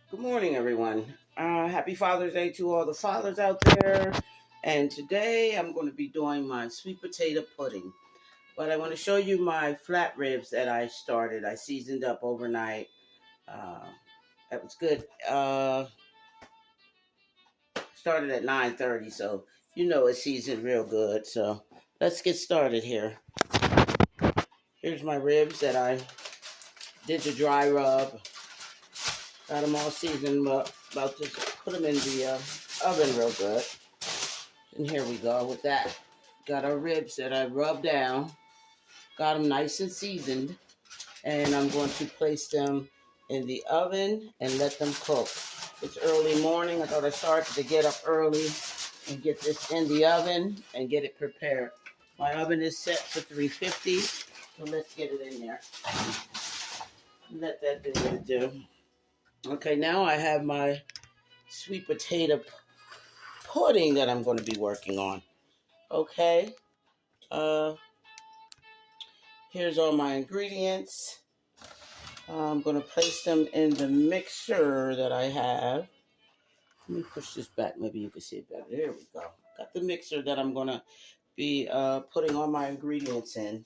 Good morning, everyone. Happy Father's Day to all the fathers out there. And today I'm going to be doing my sweet potato pudding. But I want to show you my flat ribs that I started. I seasoned up overnight. Uh, that was good. Started at 9:30, so you know it's seasoned real good. So let's get started here. Here's my ribs that I did the dry rub. Got them all seasoned up. About to put them in the oven real good. And here we go with that. Got our ribs that I rubbed down. Got them nice and seasoned. And I'm going to place them in the oven and let them cook. It's early morning. I thought I started to get up early and get this in the oven and get it prepared. My oven is set for 350. So let's get it in there. Let that do what it do. Okay, now I have my sweet potato pudding that I'm going to be working on. Okay. Here's all my ingredients. I'm going to place them in the mixer that I have. Let me push this back. Maybe you can see it better. There we go. Got the mixer that I'm going to be putting all my ingredients in.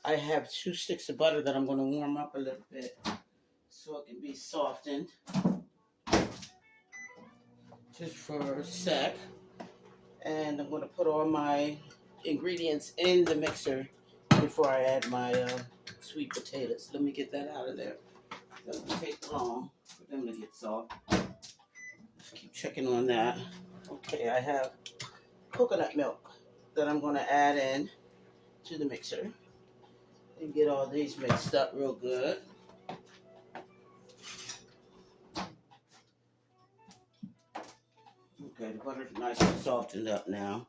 I have 2 sticks of butter that I'm going to warm up a little bit so it can be softened. Just for a sec. And I'm going to put all my ingredients in the mixer before I add my sweet potatoes. Let me get that out of there. It doesn't take long for them to get soft. Just keep checking on that. Okay, I have coconut milk that I'm going to add in to the mixer and get all these mixed up real good. Okay, the butter's nice and softened up now.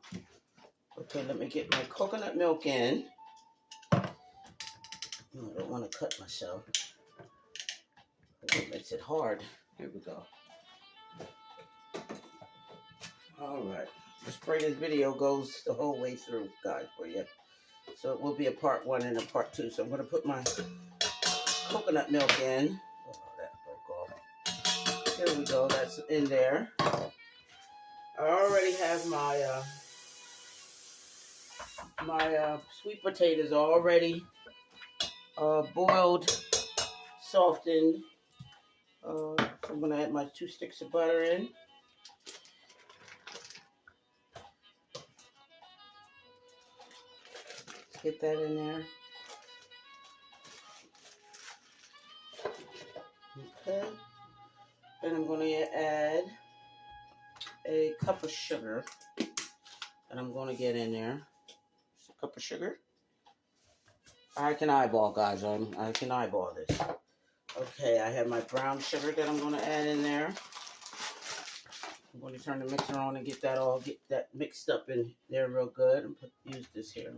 Okay, let me get my coconut milk in. I don't want to cut myself. It makes it hard. Here we go. All right. Let's pray this video goes the whole way through, guys, for you. So it will be a part 1 and a part 2. So I'm going to put my coconut milk in. Oh, that broke off. Here we go. That's in there. I already have my sweet potatoes already boiled, softened. So I'm going to add my 2 sticks of butter in. Let's get that in there. Okay. Then I'm going to add a cup of sugar that I'm going to get in there. Just a cup of sugar. I can eyeball, guys. I can eyeball this. Okay, I have my brown sugar that I'm going to add in there. I'm going to turn the mixer on and get that mixed up in there real good and use this here.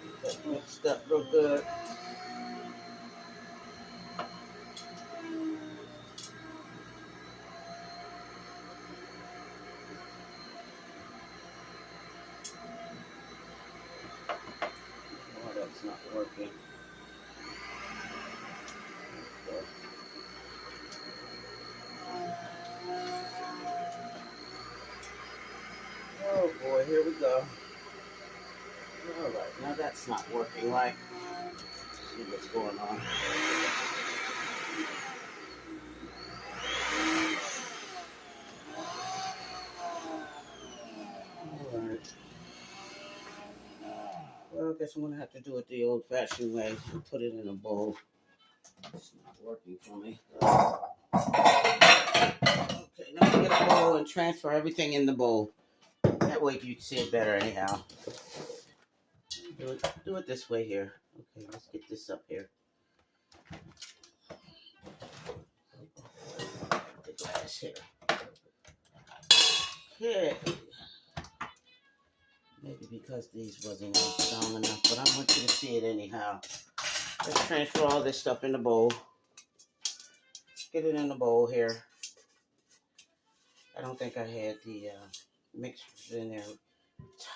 Get that mixed up real good. Oh, that's not working. Oh boy, here we go. All right, now that's not working right. Let's see what's going on. All right. Well, I guess I'm going to have to do it the old-fashioned way and put it in a bowl. It's not working for me. Okay, now I'm going to get a bowl and transfer everything in the bowl. That way you can see it better anyhow. Do it this way here. Okay, let's get this up here. The glass here. Okay. Maybe because these wasn't strong enough, but I want you to see it anyhow. Let's transfer all this stuff in the bowl. Get it in the bowl here. I don't think I had the mixtures in there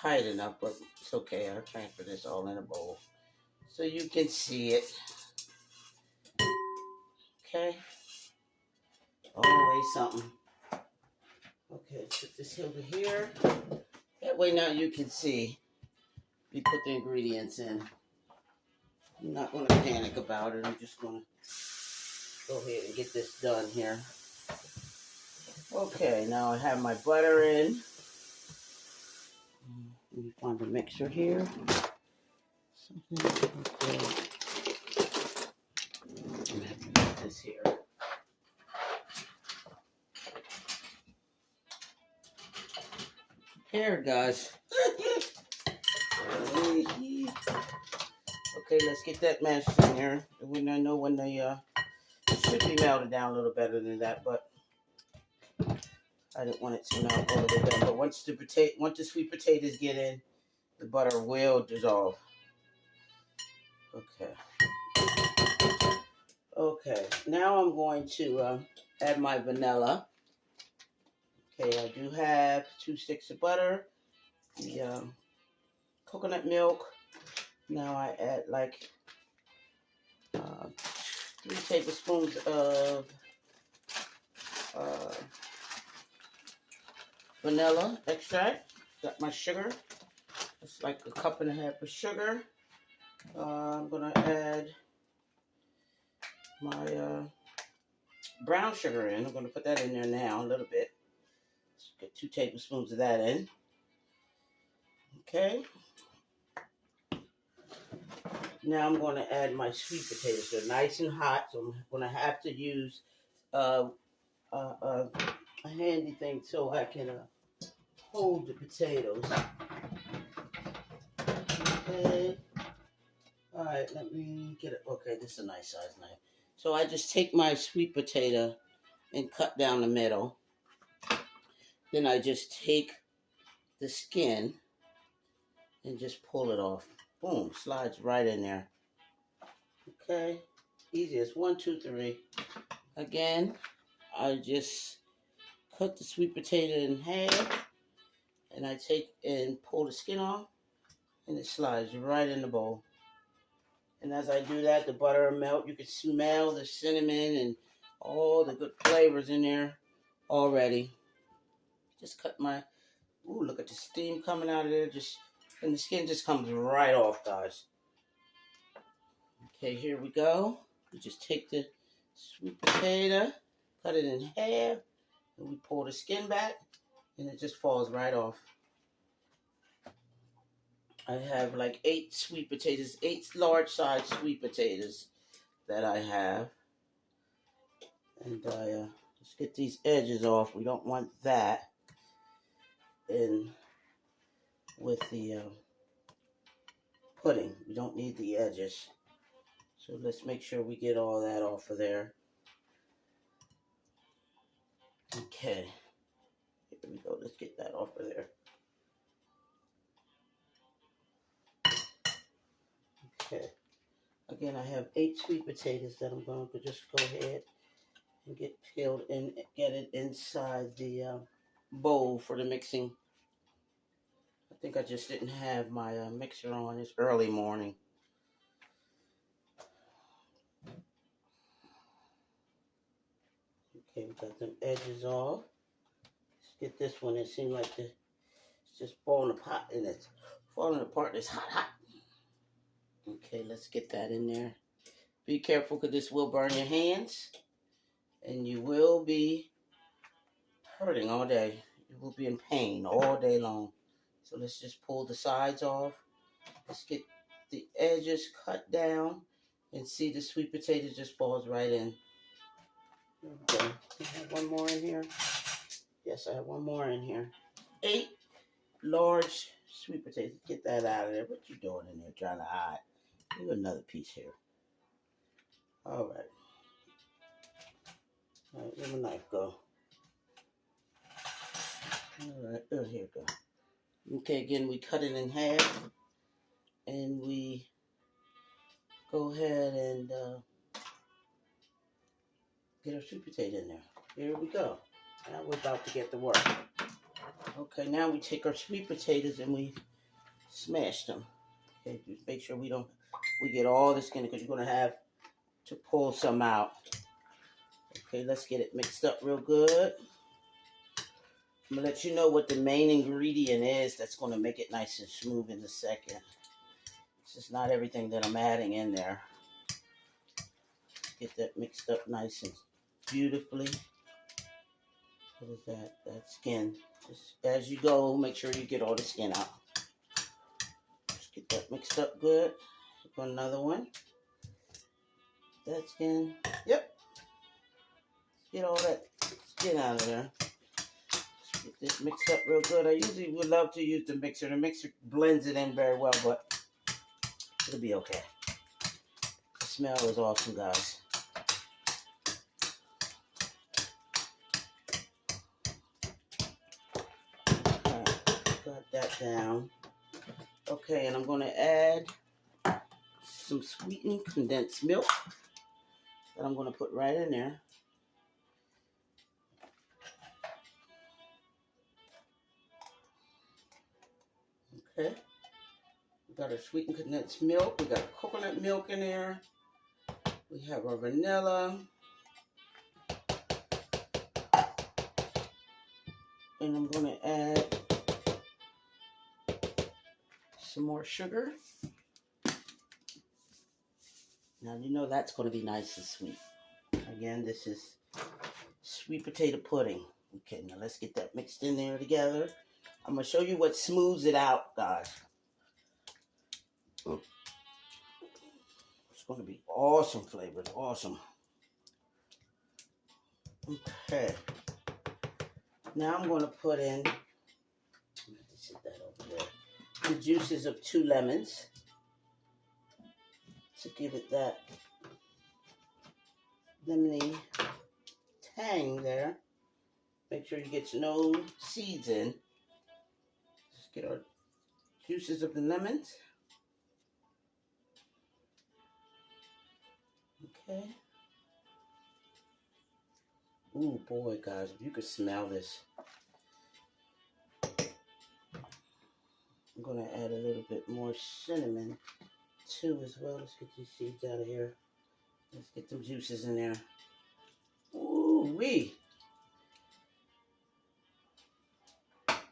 tight enough, but it's okay. I'll transfer this all in a bowl so you can see it. Okay. Always something. Okay, put this over here. That way now you can see. We put the ingredients in. I'm not going to panic about it. I'm just going to go ahead and get this done here. Okay, now I have my butter in. Let me find the mixer here. Something. Okay. I'm going to have to put this here. Here, guys. Okay, let's get that mashed in here. I know when they it should be melted down a little better than that, but I didn't want it to melt all the way down. But once the sweet potatoes get in, the butter will dissolve. Okay. Okay. Now I'm going to add my vanilla. Okay, I do have 2 sticks of butter, the coconut milk. Now I add like 3 tablespoons of vanilla extract. Got my sugar. It's like 1.5 cups of sugar. I'm gonna add my brown sugar in. I'm gonna put that in there now a little bit. Let's get 2 tablespoons of that in. Okay. Now I'm going to add my sweet potatoes. They're nice and hot, so I'm going to have to use a handy thing so I can hold the potatoes. Okay. All right, let me get it. Okay, this is a nice size knife. So I just take my sweet potato and cut down the middle. Then I just take the skin and just pull it off. Boom, slides right in there. Okay, easiest. 1, 2, 3. Again, I just cut the sweet potato in half, and I take and pull the skin off, and it slides right in the bowl. And as I do that, the butter will melt. You can smell the cinnamon and all the good flavors in there already. Just cut my, ooh, look at the steam coming out of there. And the skin just comes right off, guys. Okay, here we go. We just take the sweet potato, cut it in half, and we pull the skin back, and it just falls right off. I have like 8 sweet potatoes, 8 large-sized sweet potatoes that I have. And I just get these edges off. We don't want that in with the pudding. We don't need the edges. So let's make sure we get all that off of there. Okay. Here we go. Let's get that off of there. Okay. Again, I have 8 sweet potatoes that I'm going to just go ahead and get peeled and get it inside the bowl for the mixing. I think I just didn't have my mixer on. It's early morning. Okay, we got them edges off. Let's get this one. It seems like it's just falling apart and it's falling apart. It's hot. Okay, let's get that in there. Be careful because this will burn your hands. And you will be hurting all day. You will be in pain all day long. So let's just pull the sides off. Let's get the edges cut down. And see the sweet potato just falls right in. Okay. I have one more in here. Yes, I have one more in here. 8 large sweet potatoes. Get that out of there. What you doing in there trying to hide? Leave another piece here. All right. All right, let my knife go. All right, oh, here we go. Okay, again, we cut it in half. And we go ahead and get our sweet potato in there. Here we go. Now we're about to get to work. Okay, now we take our sweet potatoes and we smash them. Okay, just make sure we get all the skin because you're going to have to pull some out. Okay, let's get it mixed up real good. I'm going to let you know what the main ingredient is that's going to make it nice and smooth in a second. It's just not everything that I'm adding in there. Get that mixed up nice and beautifully. What is that? That skin. Just as you go, make sure you get all the skin out. Just get that mixed up good. Put another one. That skin. Yep. Get all that skin out of there. Just get this mixed up real good. I usually would love to use the mixer. The mixer blends it in very well, but it'll be okay. The smell is awesome, guys. Got that down. Okay, and I'm going to add some sweetened condensed milk that I'm going to put right in there. Okay. We got our sweetened condensed milk. We got coconut milk in there. We have our vanilla. And I'm going to add some more sugar. Now you know that's going to be nice and sweet. Again, this is sweet potato pudding. Okay, now let's get that mixed in there together. I'm going to show you what smooths it out, guys. It's going to be awesome flavors, awesome. Okay. Now I'm going to put in, sit that over there, the juices of 2 lemons to give it that lemony tang there. Make sure you get no seeds in. Just get our juices of the lemons. Okay. Ooh, boy, guys, if you could smell this. I'm going to add a little bit more cinnamon, too, as well. Let's get these seeds out of here. Let's get them juices in there. Ooh-wee.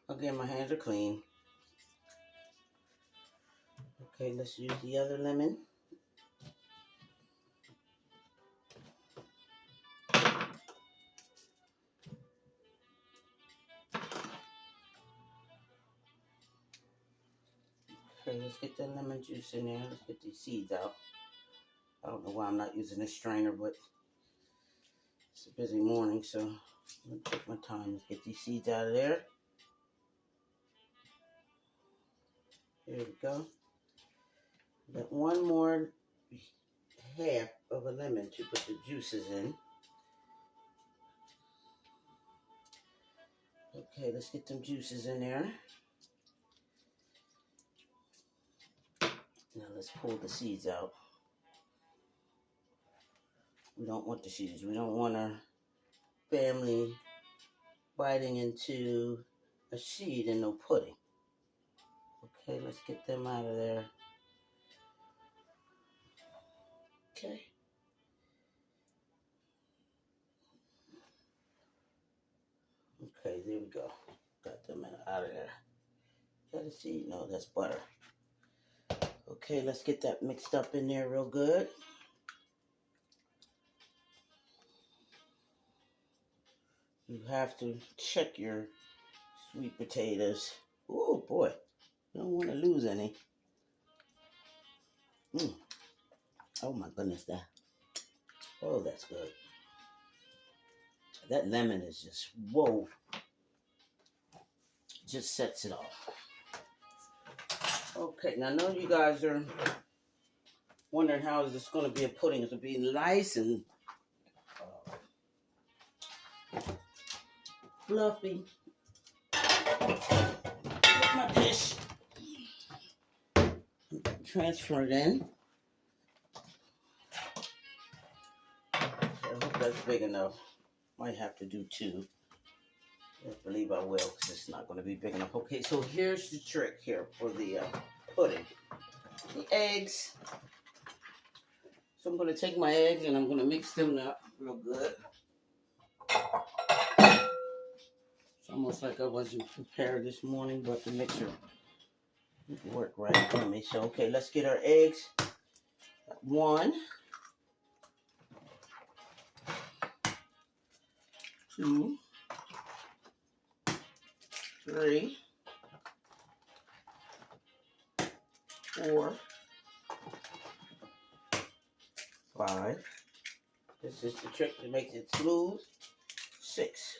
Again, my hands are clean. Okay, let's use the other lemon. Okay, let's get that lemon juice in there. Let's get these seeds out. I don't know why I'm not using this strainer, but it's a busy morning, so I'm going to take my time. Let's get these seeds out of there. There we go. Got one more half of a lemon to put the juices in. Okay, let's get them juices in there. Now let's pull the seeds out. We don't want the seeds. We don't want our family biting into a seed and no pudding. Okay, let's get them out of there. Okay. Okay, there we go. Got them out of there. Is that a seed? No, that's butter. Okay, let's get that mixed up in there real good. You have to check your sweet potatoes. Oh boy, you don't want to lose any. Oh my goodness, that's good. That lemon is just, whoa. Just sets it off. Okay, now I know you guys are wondering how is this going to be a pudding. It's going to be nice and fluffy. Get my dish. Transfer it in. I hope that's big enough. Might have to do 2. I believe I will, because it's not going to be big enough. Okay, so here's the trick here for the pudding. eggs. So I'm going to take my eggs and I'm going to mix them up real good. It's almost like I wasn't prepared this morning, but the mixer worked right for me. So, okay, let's get our eggs. 1, 2, 3, 4, 5. This is the trick that makes it smooth. 6,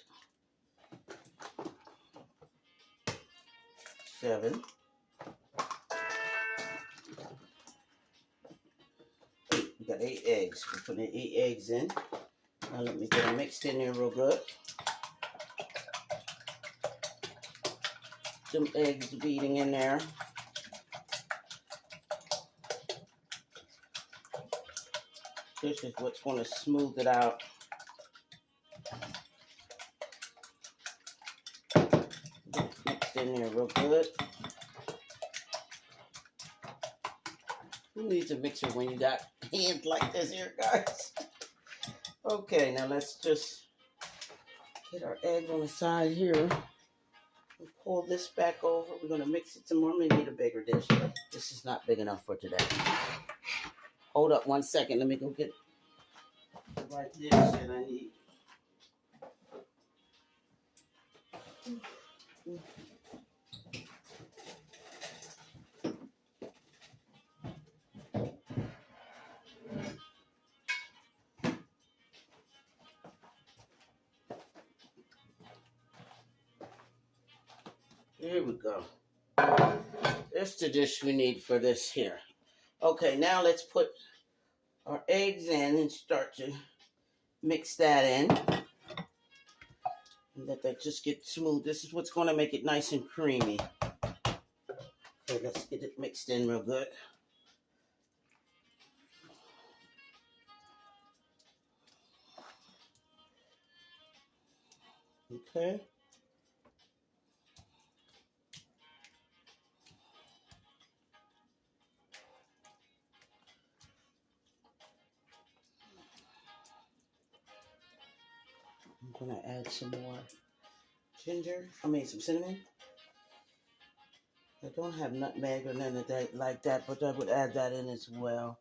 7, 8. We got 8 eggs. We're putting 8 eggs in. Now let me get them mixed in there real good. Some eggs beating in there. This is what's going to smooth it out. Mixed in there real good. Who needs a mixer when you got hands like this here, guys? Okay, now let's just get our egg on the side here. And pull this back over. We're going to mix it some more. We need a bigger dish. This is not big enough for today. Hold up 1 second. Let me go get the right dish that I need. Here we go. That's the dish we need for this here. Okay, now let's put our eggs in and start to mix that in. And let that just get smooth. This is what's going to make it nice and creamy. Okay, let's get it mixed in real good. Okay. I'm going to add some more some cinnamon. I don't have nutmeg or none of that like that, but I would add that in as well.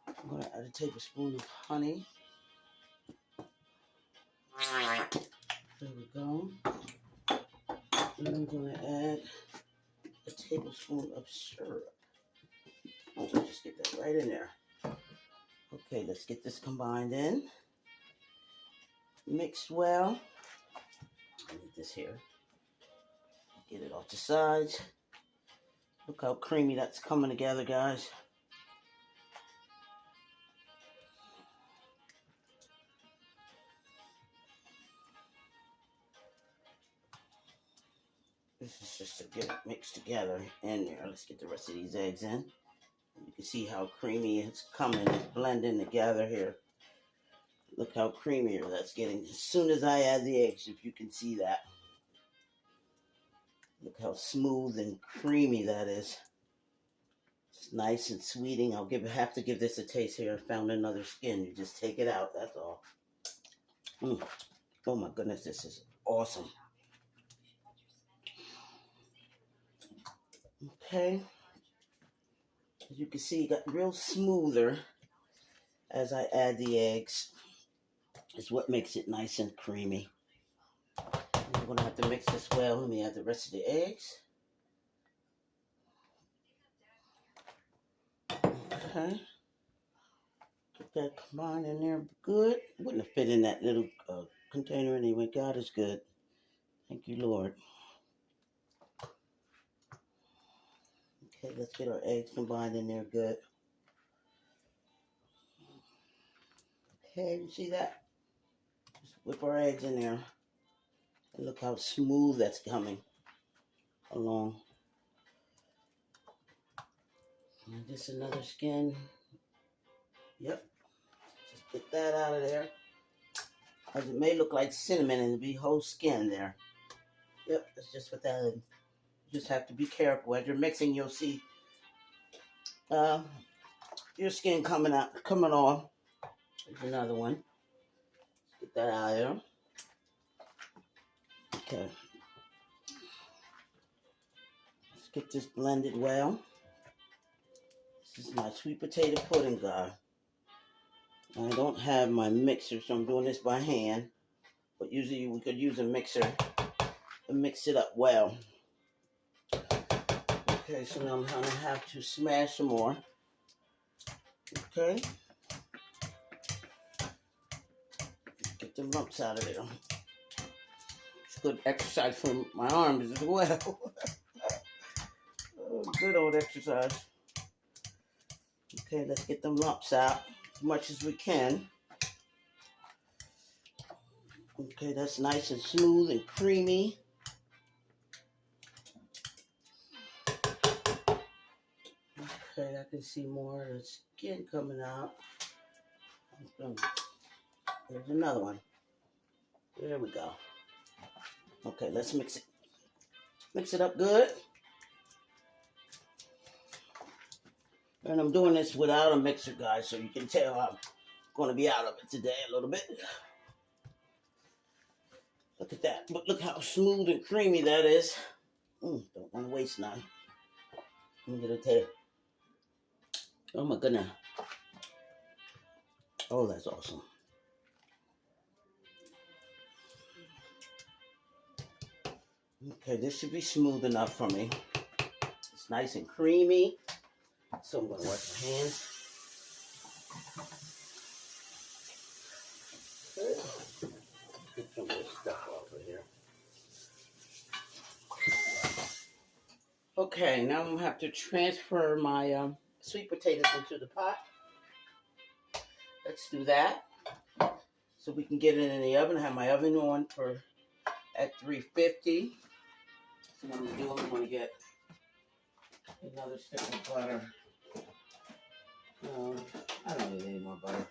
I'm going to add a tablespoon of honey. There we go. And I'm going to add a tablespoon of syrup. Oh, just get that right in there. Okay, let's get this combined in. Mixed well. I need this here. Get it off the sides. Look how creamy that's coming together, guys. This is just to get it mixed together in there. Let's get the rest of these eggs in. You can see how creamy it's coming. It's blending together here. Look how creamier that's getting as soon as I add the eggs, if you can see that. Look how smooth and creamy that is. It's nice and sweeting. Have to give this a taste here. I found another skin. You just take it out, that's all. Oh my goodness, this is awesome. Okay. As you can see, it got real smoother as I add the eggs. It's what makes it nice and creamy. I'm going to have to mix this well. Let me add the rest of the eggs. Okay. Get that combined in there good. Wouldn't have fit in that little container anyway. God is good. Thank you, Lord. Okay, let's get our eggs combined in there good. Okay, you see that? Just whip our eggs in there. And look how smooth that's coming along. And just another skin. Yep. Just get that out of there. As it may look like cinnamon and be whole skin there. Yep, that's just what that is. You just have to be careful. As you're mixing, you'll see Uh, your skin coming off. There's another one. Get that out of there. Okay. Let's get this blended well. This is my sweet potato pudding, guys. I don't have my mixer, so I'm doing this by hand. But usually we could use a mixer to mix it up well. Okay, so now I'm gonna have to smash some more. Okay. Get the lumps out of there. It's good exercise for my arms as well. Oh, good old exercise. Okay, let's get them lumps out as much as we can. Okay, that's nice and smooth and creamy. Okay, I can see more of the skin coming out. There's another one. There we go. Okay, let's mix it. Mix it up good. And I'm doing this without a mixer, guys, so you can tell I'm going to be out of it today a little bit. Look at that. But look how smooth and creamy that is. Don't want to waste none. Let me get a taste. Oh my goodness. Oh, that's awesome. Okay, this should be smooth enough for me. It's nice and creamy. So I'm going to wash my hands. Get some of this stuff off of here. Okay, now I'm going to have to transfer my sweet potatoes into the pot. Let's do that. So we can get it in the oven. I have my oven on at 350. So what I'm going to do, I'm going to get another stick of butter. I don't need any more butter.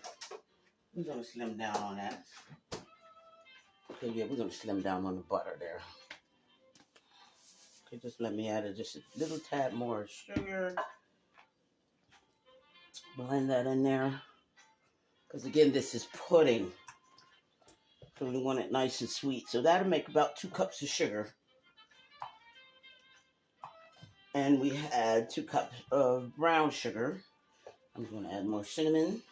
We're going to slim down on that. Okay, yeah, we're going to slim down on the butter there. Okay, just let me add just a little tad more sugar. Blend that in there. Because again, this is pudding. So we want it nice and sweet. So that'll make about 2 cups of sugar. And we had 2 cups of brown sugar. I'm going to add more cinnamon.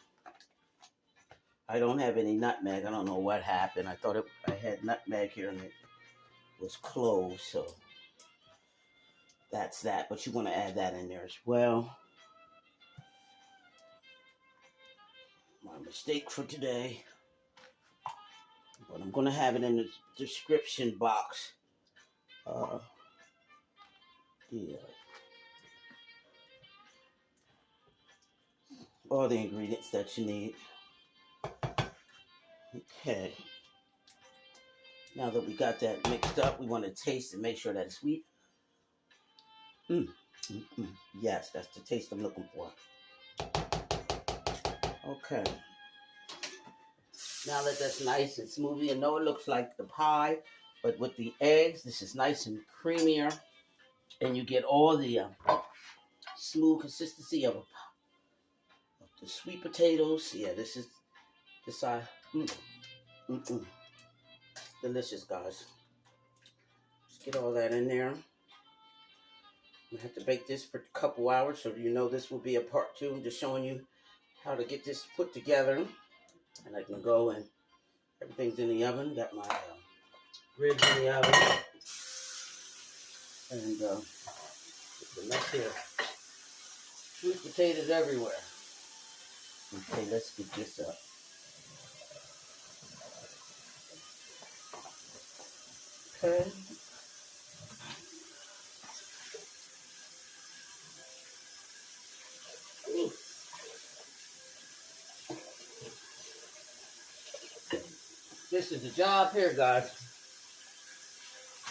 I don't have any nutmeg. I don't know what happened. I thought I had nutmeg here and it was closed. So that's that. But you want to add that in there as well. My mistake for today. But I'm going to have it in the description box. Yeah. All the ingredients that you need. Okay. Now that we got that mixed up, we want to taste and make sure that it's sweet. Yes, that's the taste I'm looking for. Okay. Now that that's nice and smoothie, I know it looks like the pie, but with the eggs, this is nice and creamier, and you get all the smooth consistency of the sweet potatoes. Yeah, this delicious, guys. Just get all that in there. I have to bake this for a couple hours, so you know this will be a part 2. I'm just showing you how to get this put together. And I can go and everything's in the oven. Got my ribs in the oven. And the nuts here. Sweet potatoes everywhere. Okay, let's get this up. Okay. This is the job here, guys.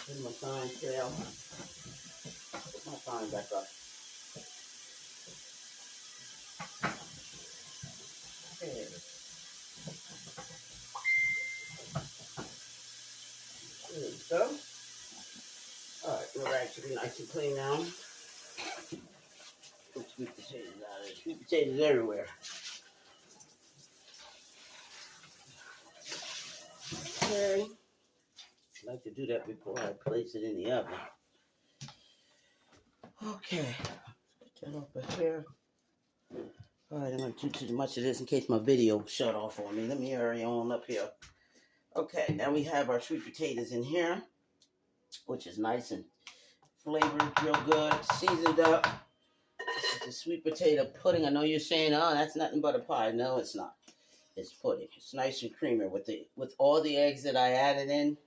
Here's my sign tail. Put my sign back up. Okay. There we go. Alright, we're actually nice and clean now. Put sweet potatoes out of there. Sweet potatoes everywhere. Okay. I like to do that before I place it in the oven. Okay. Put that over here. Alright, I'm going to do too much of this in case my video shut off on me. Let me hurry on up here. Okay, now we have our sweet potatoes in here, which is nice and flavored real good, seasoned up. This is the sweet potato pudding. I know you're saying, oh, that's nothing but a pie. No, it's not. It's pudding. It's nice and creamy with all the eggs that I added in.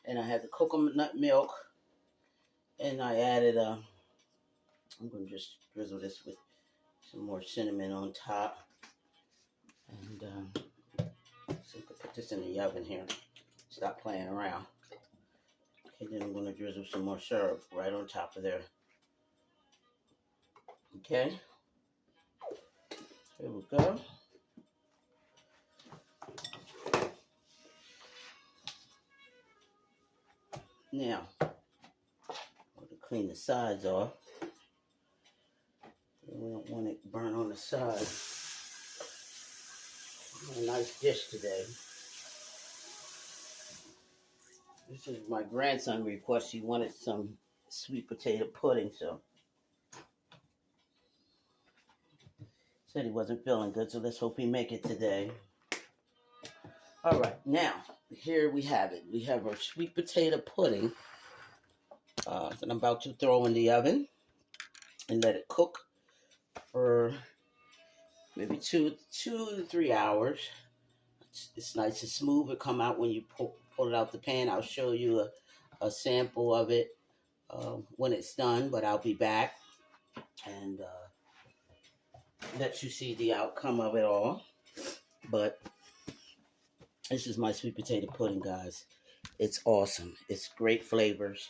And I had the coconut milk. And I added, I'm going to just drizzle this with some more cinnamon on top. And so I can put this in the oven here. Stop playing around. Okay, then I'm going to drizzle some more syrup right on top of there. Okay. Here we go. Now, I'm going to clean the sides off. We don't want it burnt on the side. A nice dish today. This is my grandson request. He wanted some sweet potato pudding, so said he wasn't feeling good, so let's hope he make it today. All right, now here we have it. We have our sweet potato pudding that I'm about to throw in the oven and let it cook for maybe 2 to 3 hours. It's nice and smooth. It come out when you pull it out the pan. I'll show you a sample of it when it's done, but I'll be back and let you see the outcome of it all. But this is my sweet potato pudding, guys. It's awesome. It's great flavors.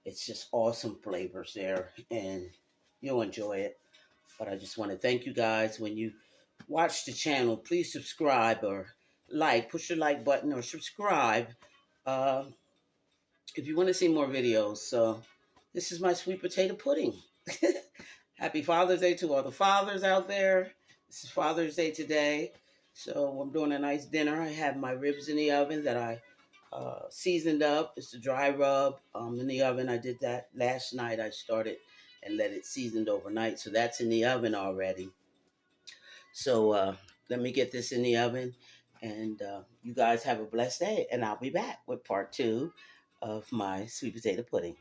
It's just awesome flavors there, and you'll enjoy it. But I just want to thank you guys. When you watch the channel, please subscribe or push the like button or subscribe if you want to see more videos. So this is my sweet potato pudding. Happy Father's Day to all the fathers out there. This is Father's Day today. So I'm doing a nice dinner. I have my ribs in the oven that I seasoned up. It's a dry rub in the oven. I did that last night. I started and let it seasoned overnight. So that's in the oven already. So let me get this in the oven. And you guys have a blessed day. And I'll be back with part 2 of my sweet potato pudding.